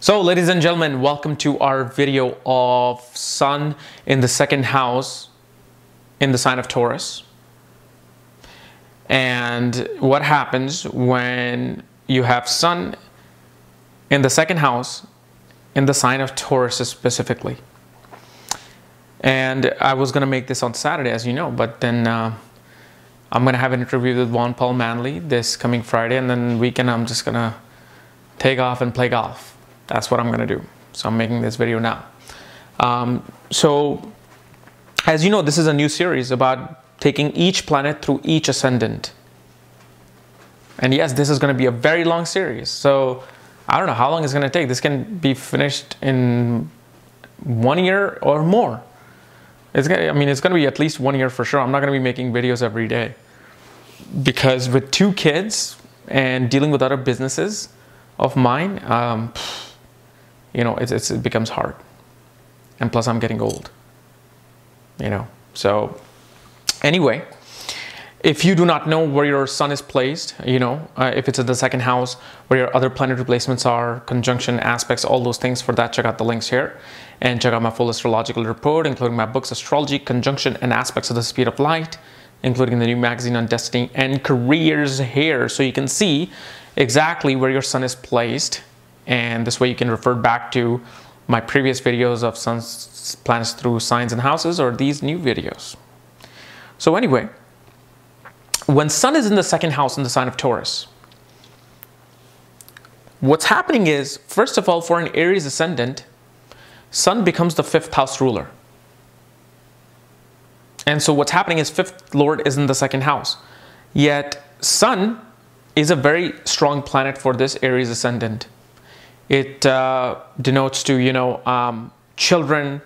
So ladies and gentlemen, welcome to our video of Sun in the second house in the sign of Taurus. And what happens when you have Sun in the second house in the sign of Taurus specifically. And I was going to make this on Saturday, as you know, but then I'm going to have an interview with Juan Paul Manley this coming Friday, and then weekend I'm just going to take off and play golf. That's what I'm going to do. So I'm making this video now. So as you know, this is a new series about taking each planet through each ascendant. And yes, this is going to be a very long series. So I don't know how long it's going to take. This can be finished in 1 year or more. It's going to be at least 1 year for sure. I'm not going to be making videos every day, because with 2 kids and dealing with other businesses of mine, you know, it becomes hard. And plus I'm getting old, you know. So anyway, if you do not know where your sun is placed, you know, if it's in the second house, where your other planetary placements are, conjunction aspects, all those things, for that, check out the links here and check out my full astrological report, including my books, Astrology, Conjunction, and Aspects of the Speed of Light, including the new magazine on destiny and careers here. So you can see exactly where your sun is placed. And this way you can refer back to my previous videos of sun's planets through signs and houses, or these new videos. So anyway, when sun is in the second house in the sign of Taurus, what's happening is, first of all, for an Aries ascendant, sun becomes the 5th house ruler. And so what's happening is 5th lord is in the second house. Yet sun is a very strong planet for this Aries ascendant. It denotes to, you know, children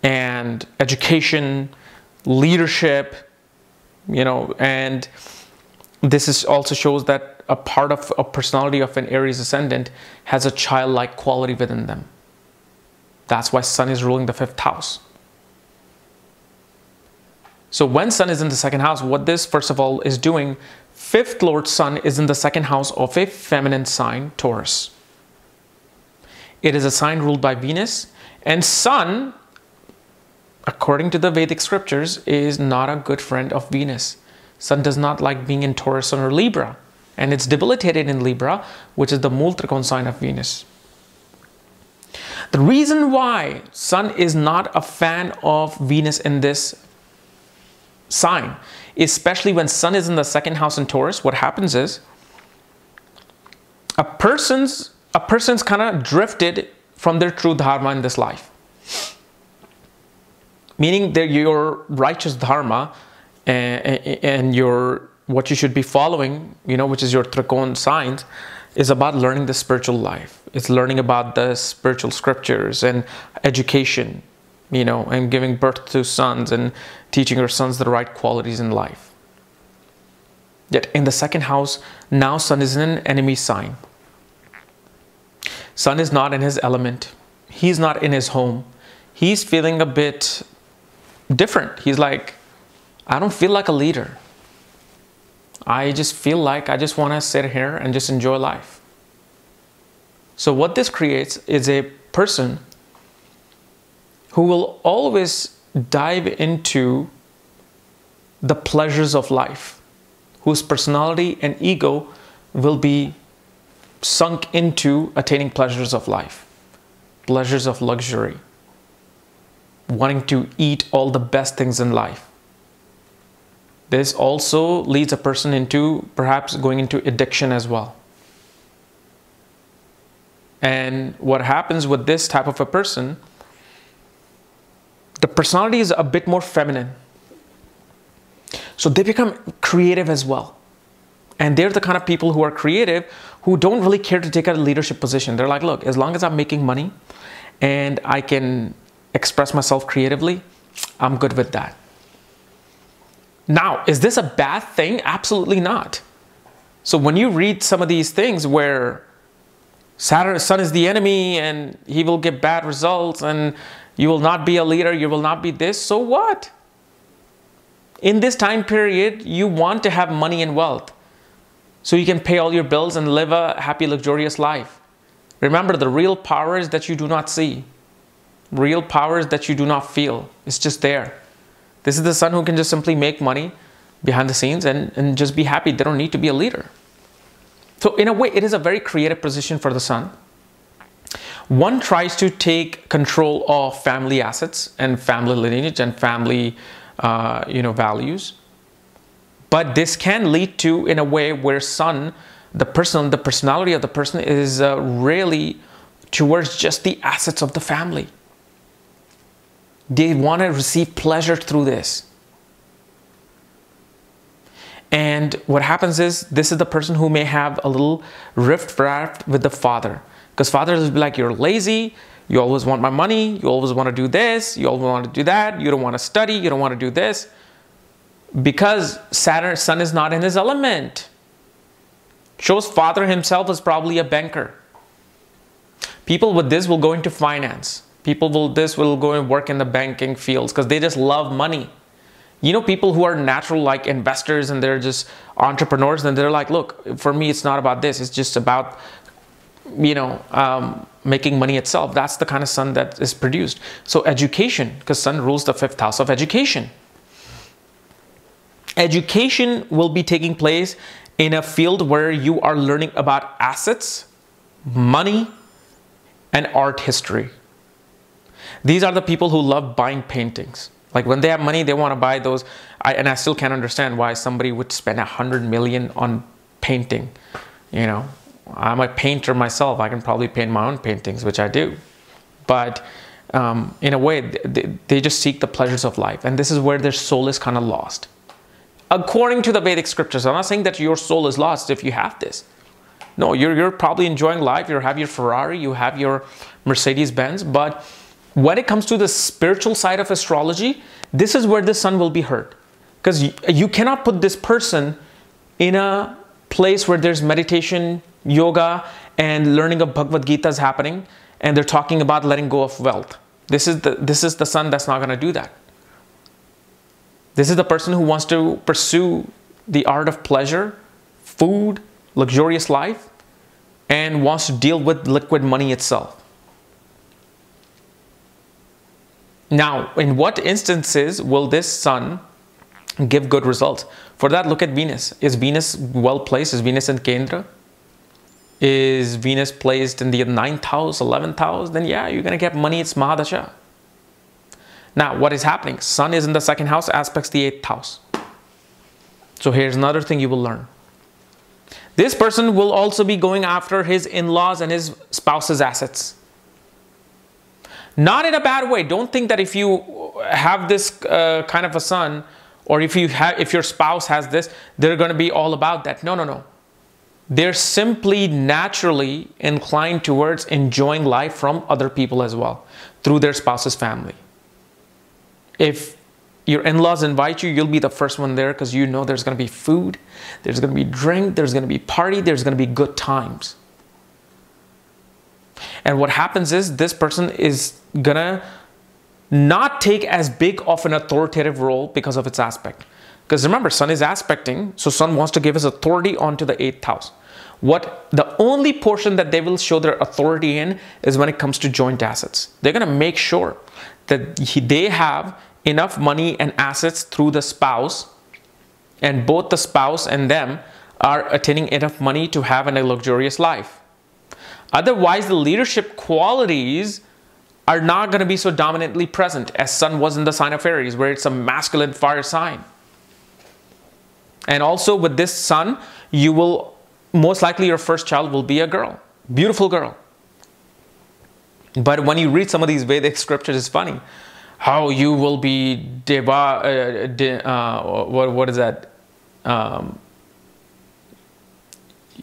and education, leadership, you know, and this is also shows that a part of a personality of an Aries ascendant has a childlike quality within them. That's why sun is ruling the 5th house. So when sun is in the second house, what this first of all is doing, 5th lord sun is in the second house of a feminine sign, Taurus. It is a sign ruled by Venus, and sun, according to the Vedic scriptures, is not a good friend of Venus. Sun does not like being in Taurus or Libra, and it's debilitated in Libra, which is the Mool Trikon sign of Venus. The reason why sun is not a fan of Venus in this sign, especially when sun is in the second house in Taurus, what happens is a person's kind of drifted from their true dharma in this life. Meaning that your righteous dharma and your what you should be following, you know, which is your Trikon signs, is about learning the spiritual life. It's learning about the spiritual scriptures and education, you know, and giving birth to sons and teaching your sons the right qualities in life. Yet in the second house, now sun is in an enemy sign. Sun is not in his element. He's not in his home. He's feeling a bit different. He's like, I don't feel like a leader. I just feel like I just want to sit here and just enjoy life. So what this creates is a person who will always dive into the pleasures of life, whose personality and ego will be sunk into attaining pleasures of life, pleasures of luxury, wanting to eat all the best things in life. This also leads a person into perhaps going into addiction as well. And what happens with this type of a person, the personality is a bit more feminine. So they become creative as well. And they're the kind of people who are creative, who don't really care to take a leadership position. They're like, look, as long as I'm making money and I can express myself creatively, I'm good with that. Now, is this a bad thing? Absolutely not. So when you read some of these things where Saturn, sun is the enemy and he will get bad results and you will not be a leader, you will not be this, so what? In this time period, you want to have money and wealth, so you can pay all your bills and live a happy, luxurious life. Remember, the real power is that you do not see. Real power is that you do not feel. It's just there. This is the sun who can just simply make money behind the scenes and just be happy. They don't need to be a leader. So in a way, it is a very creative position for the sun. One tries to take control of family assets and family lineage and family values. But this can lead to, in a way, where sun, the personality of the person is really towards just the assets of the family. They want to receive pleasure through this. And what happens is, this is the person who may have a little rift raft with the father. Because father will be like, you're lazy, you always want my money, you always want to do this, you always want to do that, you don't want to study, you don't want to do this. Because sun is not in his element. Shows father himself is probably a banker. People with this will go into finance. People will go and work in the banking fields because they just love money. You know, people who are natural like investors and they're just entrepreneurs, and they're like, look, for me, it's not about this. It's just about, making money itself. That's the kind of sun that is produced. So education, because sun rules the 5th house of education. Education will be taking place in a field where you are learning about assets, money, and art history. These are the people who love buying paintings. Like when they have money, they want to buy those. And I still can't understand why somebody would spend 100 million on painting. I'm a painter myself. I can probably paint my own paintings, which I do. But in a way, they just seek the pleasures of life. And this is where their soul is kind of lost. According to the Vedic scriptures, I'm not saying that your soul is lost if you have this. No, you're probably enjoying life. You have your Ferrari, you have your Mercedes-Benz. But when it comes to the spiritual side of astrology, this is where the sun will be heard. Because you cannot put this person in a place where there's meditation, yoga, and learning of Bhagavad Gita is happening, and they're talking about letting go of wealth. This is the sun that's not going to do that. This is the person who wants to pursue the art of pleasure, food, luxurious life, and wants to deal with liquid money itself. Now, in what instances will this sun give good results? For that, look at Venus. Is Venus well placed? Is Venus in Kendra? Is Venus placed in the 9th house, 11th house? Then yeah, you're going to get money. It's Mahadasha. Now, what is happening? Sun is in the 2nd house, aspects the 8th house. So here's another thing you will learn. This person will also be going after his in-laws and his spouse's assets. Not in a bad way. Don't think that if you have this kind of a sun, or if your spouse has this, they're going to be all about that. No, no, no. They're simply naturally inclined towards enjoying life from other people as well, through their spouse's family. If your in-laws invite you, you'll be the first one there because you know there's going to be food, there's going to be drink, there's going to be party, there's going to be good times. And what happens is this person is going to not take as big of an authoritative role because of its aspect. Because remember, sun is aspecting, so sun wants to give his authority onto the 8th house. The only portion that they will show their authority in is when it comes to joint assets. They're going to make sure that they have enough money and assets through the spouse, and both the spouse and them are attaining enough money to have a luxurious life. Otherwise, the leadership qualities are not going to be so dominantly present as sun was in the sign of Aries, where it's a masculine fire sign. And also with this sun, you will most likely your first child will be a girl, beautiful girl. But when you read some of these Vedic scriptures, it's funny how you will be what is that?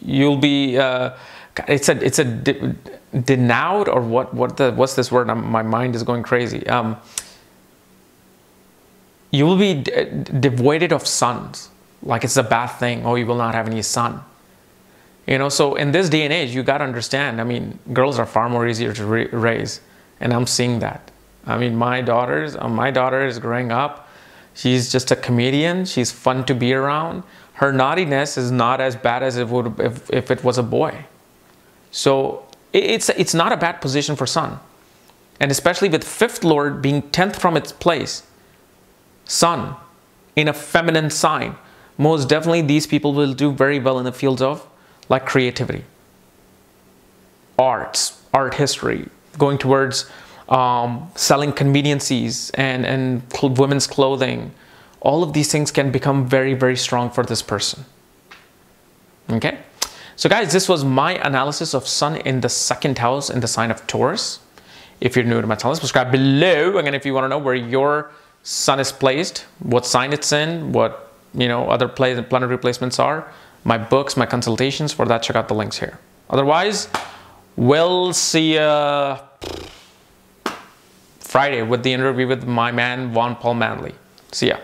You'll be it's a denoued, or what's this word? My mind is going crazy. You will be devoid of sons, like it's a bad thing. Oh, you will not have any son. So in this day and age, you got to understand, I mean, girls are far more easier to raise. And I'm seeing that. I mean, my daughter is growing up. She's just a comedian. She's fun to be around. Her naughtiness is not as bad as it would if it was a boy. So it's not a bad position for Sun. And especially with 5th Lord being 10th from its place, Sun in a feminine sign, most definitely these people will do very well in the fields of like creativity, arts, art history, going towards selling conveniences and women's clothing. All of these things can become very, very strong for this person. Okay. So guys, this was my analysis of Sun in the 2nd house in the sign of Taurus. If you're new to my channel, subscribe below. Again, if you want to know where your Sun is placed, what sign it's in, what, you know, other planetary placements are, my books, my consultations, for that, check out the links here. Otherwise, we'll see you Friday with the interview with my man, Paul Manley. See ya.